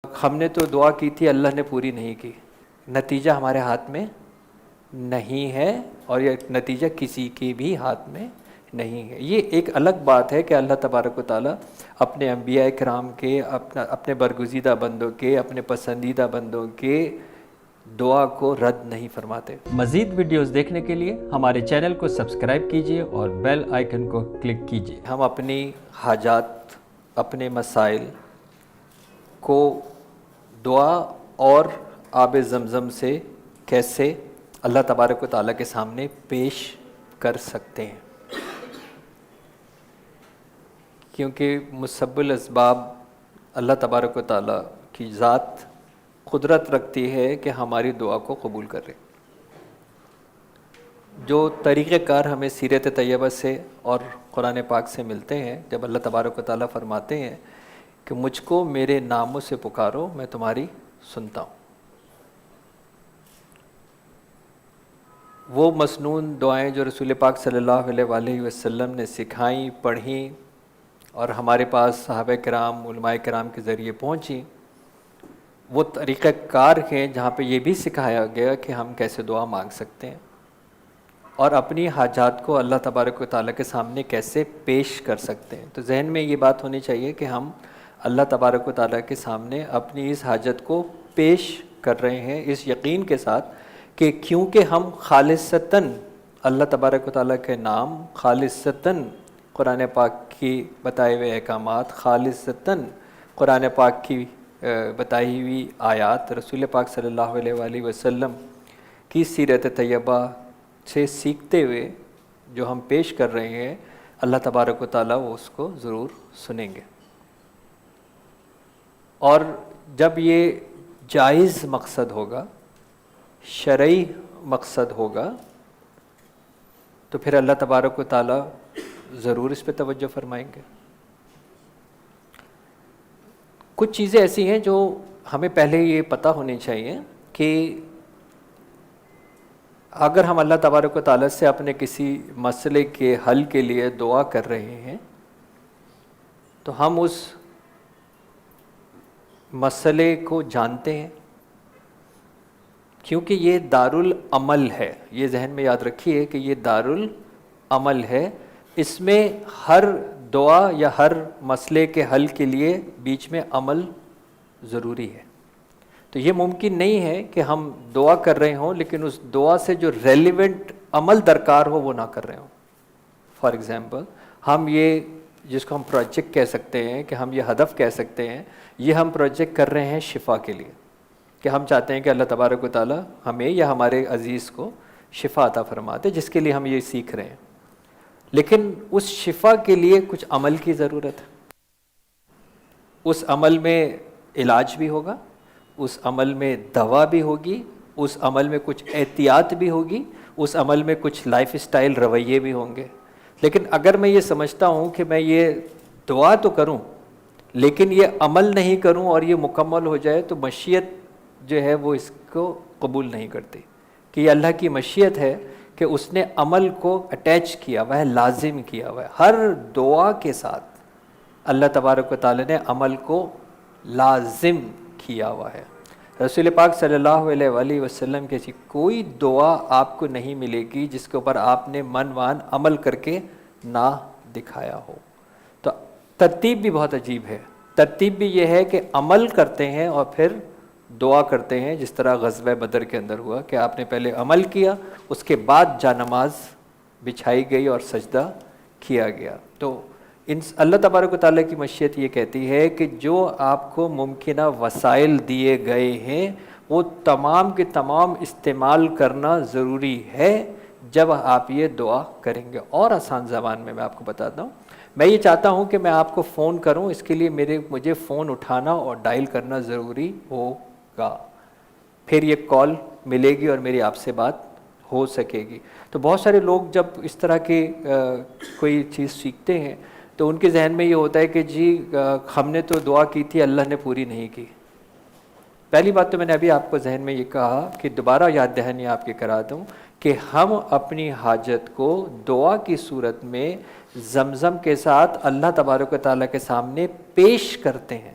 ہم نے تو دعا کی تھی، اللہ نے پوری نہیں کی. نتیجہ ہمارے ہاتھ میں نہیں ہے، اور یہ نتیجہ کسی کے بھی ہاتھ میں نہیں ہے. یہ ایک الگ بات ہے کہ اللہ تبارک و تعالیٰ اپنے انبیاء کرام کے، اپنے برگزیدہ بندوں کے، اپنے پسندیدہ بندوں کے دعا کو رد نہیں فرماتے. مزید ویڈیوز دیکھنے کے لیے ہمارے چینل کو سبسکرائب کیجیے اور بیل آئیکن کو کلک کیجیے. ہم اپنی حاجات، اپنے مسائل کو دعا اور آب زمزم سے کیسے اللہ تبارک و تعالیٰ کے سامنے پیش کر سکتے ہیں، کیونکہ مسبب الاسباب اللہ تبارک و تعالیٰ کی ذات قدرت رکھتی ہے کہ ہماری دعا کو قبول کرے. جو طریقہ کار ہمیں سیرت طیبہ سے اور قرآن پاک سے ملتے ہیں، جب اللہ تبارک و تعالیٰ فرماتے ہیں کہ مجھ کو میرے ناموں سے پکارو، میں تمہاری سنتا ہوں. وہ مسنون دعائیں جو رسول پاک صلی اللہ علیہ وآلہ وسلم نے سکھائیں، پڑھیں اور ہمارے پاس صحابہ کرام، علماء کرام کے ذریعے پہنچیں، وہ طریقہ کار ہیں جہاں پہ یہ بھی سکھایا گیا کہ ہم کیسے دعا مانگ سکتے ہیں اور اپنی حاجات کو اللہ تبارک و تعالیٰ کے سامنے کیسے پیش کر سکتے ہیں. تو ذہن میں یہ بات ہونی چاہیے کہ ہم اللہ تبارک و تعالیٰ کے سامنے اپنی اس حاجت کو پیش کر رہے ہیں اس یقین کے ساتھ کہ کیونکہ ہم خالصتاً اللہ تبارک و تعالیٰ کے نام، خالصتاً قرآن پاک کی بتائے ہوئے احکامات، خالصتاً قرآن پاک کی بتائی ہوئی آیات، رسول پاک صلی اللہ علیہ وآلہ وسلم کی سیرت طیبہ سے سیکھتے ہوئے جو ہم پیش کر رہے ہیں، اللہ تبارک و تعالیٰ وہ اس کو ضرور سنیں گے. اور جب یہ جائز مقصد ہوگا، شرعی مقصد ہوگا، تو پھر اللہ تبارک و تعالیٰ ضرور اس پہ توجہ فرمائیں گے. کچھ چیزیں ایسی ہیں جو ہمیں پہلے یہ پتہ ہونی چاہیے کہ اگر ہم اللہ تبارک و تعالیٰ سے اپنے کسی مسئلے کے حل کے لیے دعا کر رہے ہیں تو ہم اس مسئلے کو جانتے ہیں، کیونکہ یہ دارالعمل ہے. یہ ذہن میں یاد رکھیے کہ یہ دارالعمل ہے. اس میں ہر دعا یا ہر مسئلے کے حل کے لیے بیچ میں عمل ضروری ہے. تو یہ ممکن نہیں ہے کہ ہم دعا کر رہے ہوں لیکن اس دعا سے جو ریلیونٹ عمل درکار ہو وہ نہ کر رہے ہوں. فار ایگزامپل، ہم یہ جس کو ہم پروجیکٹ کہہ سکتے ہیں، کہ ہم یہ ہدف کہہ سکتے ہیں، یہ ہم پروجیکٹ کر رہے ہیں شفا کے لیے، کہ ہم چاہتے ہیں کہ اللہ تبارک و تعالیٰ ہمیں یا ہمارے عزیز کو شفا عطا فرماتے، جس کے لیے ہم یہ سیکھ رہے ہیں. لیکن اس شفا کے لیے کچھ عمل کی ضرورت ہے. اس عمل میں علاج بھی ہوگا، اس عمل میں دوا بھی ہوگی، اس عمل میں کچھ احتیاط بھی ہوگی، اس عمل میں کچھ لائف اسٹائل رویے بھی ہوں گے. لیکن اگر میں یہ سمجھتا ہوں کہ میں یہ دعا تو کروں لیکن یہ عمل نہیں کروں اور یہ مکمل ہو جائے، تو مشیت جو ہے وہ اس کو قبول نہیں کرتی. کہ یہ اللہ کی مشیت ہے کہ اس نے عمل کو اٹیچ کیا ہوا ہے، لازم کیا ہوا ہے. ہر دعا کے ساتھ اللہ تبارک و تعالی نے عمل کو لازم کیا ہوا ہے. رسول پاک صلی اللہ علیہ وآلہ وسلم کی ایسی کوئی دعا آپ کو نہیں ملے گی جس کے اوپر آپ نے من وان عمل کر کے نہ دکھایا ہو. تو ترتیب بھی بہت عجیب ہے. ترتیب بھی یہ ہے کہ عمل کرتے ہیں اور پھر دعا کرتے ہیں، جس طرح غزوہ بدر کے اندر ہوا کہ آپ نے پہلے عمل کیا، اس کے بعد جا نماز بچھائی گئی اور سجدہ کیا گیا. تو اللہ تبارک و تعالیٰ کی مشیت یہ کہتی ہے کہ جو آپ کو ممکنہ وسائل دیے گئے ہیں وہ تمام کے تمام استعمال کرنا ضروری ہے جب آپ یہ دعا کریں گے. اور آسان زبان میں آپ کو بتاتا ہوں، میں یہ چاہتا ہوں کہ میں آپ کو فون کروں، اس کے لیے مجھے فون اٹھانا اور ڈائل کرنا ضروری ہوگا، پھر یہ کال ملے گی اور میری آپ سے بات ہو سکے گی. تو بہت سارے لوگ جب اس طرح کی کوئی چیز سیکھتے ہیں تو ان کے ذہن میں یہ ہوتا ہے کہ جی ہم نے تو دعا کی تھی، اللہ نے پوری نہیں کی. پہلی بات تو میں نے ابھی آپ کو ذہن میں یہ کہا کہ دوبارہ یاد دہانی آپ کے کرا دوں کہ ہم اپنی حاجت کو دعا کی صورت میں زمزم کے ساتھ اللہ تبارک و تعالیٰ کے سامنے پیش کرتے ہیں.